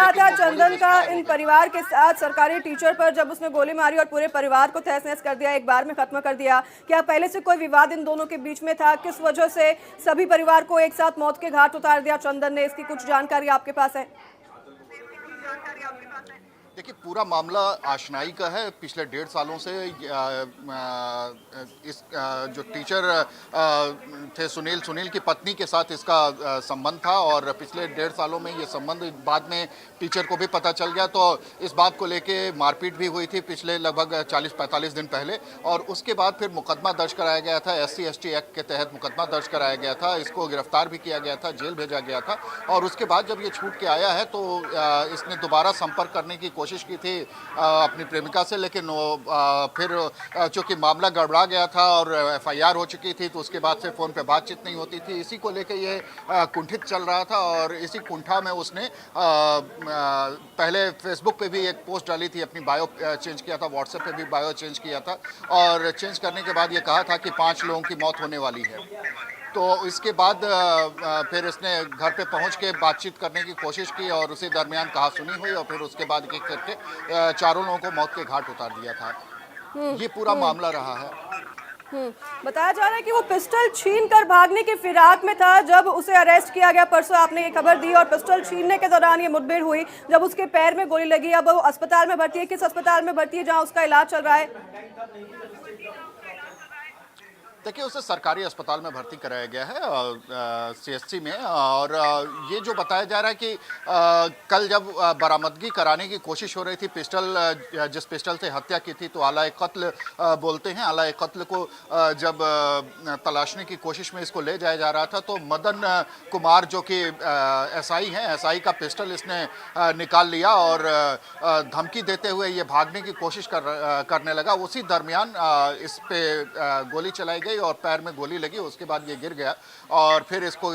रहा था लेकिन गोली चंदन का मिसफायर इन हो गई। परिवार के साथ सरकारी टीचर पर, जब उसने गोली मारी और पूरे परिवार को तहस नहस कर दिया, एक बार में खत्म कर दिया? क्या पहले से कोई विवाद इन दोनों के बीच में था? किस वजह से सभी परिवार को एक साथ मौत के घाट उतार दिया चंदन ने? इसकी कुछ जानकारी आपके पास है? देखिए, पूरा मामला आशनाई का है। पिछले 1.5 सालों से इस जो टीचर थे सुनील की पत्नी के साथ इसका संबंध था, और पिछले 1.5 सालों में ये संबंध बाद में टीचर को भी पता चल गया। तो इस बात को लेके मारपीट भी हुई थी पिछले लगभग 40-45 दिन पहले, और उसके बाद फिर मुकदमा दर्ज कराया गया था। SC/ST एक्ट के तहत मुकदमा दर्ज कराया गया था। इसको गिरफ्तार भी किया गया था, जेल भेजा गया था, और उसके बाद जब ये छूट के आया है तो इसने दोबारा संपर्क करने की कोशिश की थी अपनी प्रेमिका से, लेकिन वो फिर चूंकि मामला गड़बड़ा गया था और FIR हो चुकी थी, तो उसके बाद से फ़ोन पे बातचीत नहीं होती थी। इसी को लेके ये कुंठित चल रहा था, और इसी कुंठा में उसने पहले फेसबुक पे भी एक पोस्ट डाली थी, अपनी बायो चेंज किया था, व्हाट्सएप पे भी बायो चेंज किया था, और चेंज करने के बाद ये कहा था कि 5 लोगों की मौत होने वाली है। तो इसके बाद फिर इसने घर पे पहुंच के बातचीत करने की कोशिश की, और उसी दरमियान कहासुनी हुई, और फिर उसके बाद एक करके चारों लोगों को मौत के घाट उतार दिया था। ये पूरा मामला रहा है। बताया जा रहा है कि वो पिस्टल छीन कर भागने की फिराक में था जब उसे अरेस्ट किया गया। परसों आपने ये खबर दी, और पिस्टल छीनने के दौरान ये मुठभेड़ हुई जब उसके पैर में गोली लगी। अब वो अस्पताल में भर्ती है। किस अस्पताल में भर्ती है जहां उसका इलाज चल रहा है? देखिए, उसे सरकारी अस्पताल में भर्ती कराया गया है, CHC में। और ये जो बताया जा रहा है कि कल जब बरामदगी कराने की कोशिश हो रही थी पिस्टल, जिस पिस्टल से हत्या की थी, तो आला कत्ल बोलते हैं, आला कत्ल को जब तलाशने की कोशिश में इसको ले जाया जा रहा था, तो मदन कुमार जो कि SI हैं, SI का पिस्टल इसने निकाल लिया और धमकी देते हुए ये भागने की कोशिश करने लगा। उसी दरमियान इस पे गोली चलाई गई और पैर में गोली लगी। उसके बाद ये गिर गया, और फिर इसको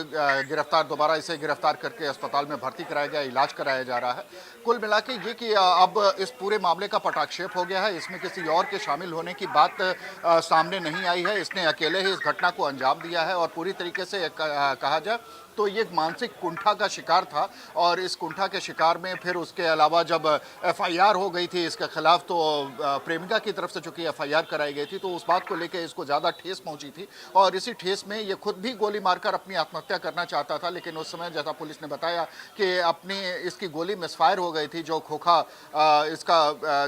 दोबारा इसे गिरफ्तार करके अस्पताल में भर्ती कराया गया, इलाज कराया जा रहा है। कुल मिला के ये कि अब इस पूरे मामले का पटाक्षेप हो गया है। इसमें किसी और के शामिल होने की बात सामने नहीं आई है। इसने अकेले ही इस घटना को अंजाम दिया है, और पूरी तरीके से कहा जाए तो ये एक मानसिक कुंठा का शिकार था, और इस कुंठा के शिकार में फिर उसके अलावा जब FIR हो गई थी इसके खिलाफ, तो प्रेमिका की तरफ से चूंकि FIR कराई गई थी, तो उस बात को लेकर इसको ज़्यादा ठेस पहुंची थी, और इसी ठेस में ये खुद भी गोली मारकर अपनी आत्महत्या करना चाहता था। लेकिन उस समय जैसा पुलिस ने बताया कि इसकी गोली मिसफायर हो गई थी, जो खोखा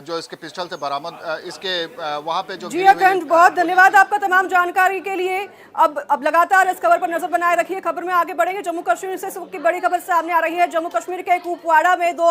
जो इसके पिस्टल से बरामद इसके वहाँ पे जो जी अखंड, बहुत धन्यवाद आपका तमाम जानकारी के लिए। अब लगातार इस खबर पर नजर बनाए रखिए। खबर में आगे बढ़ेंगे। जम्मू कश्मीर से बड़ी खबर सामने आ रही है। जम्मू कश्मीर के कुपवाड़ा में 2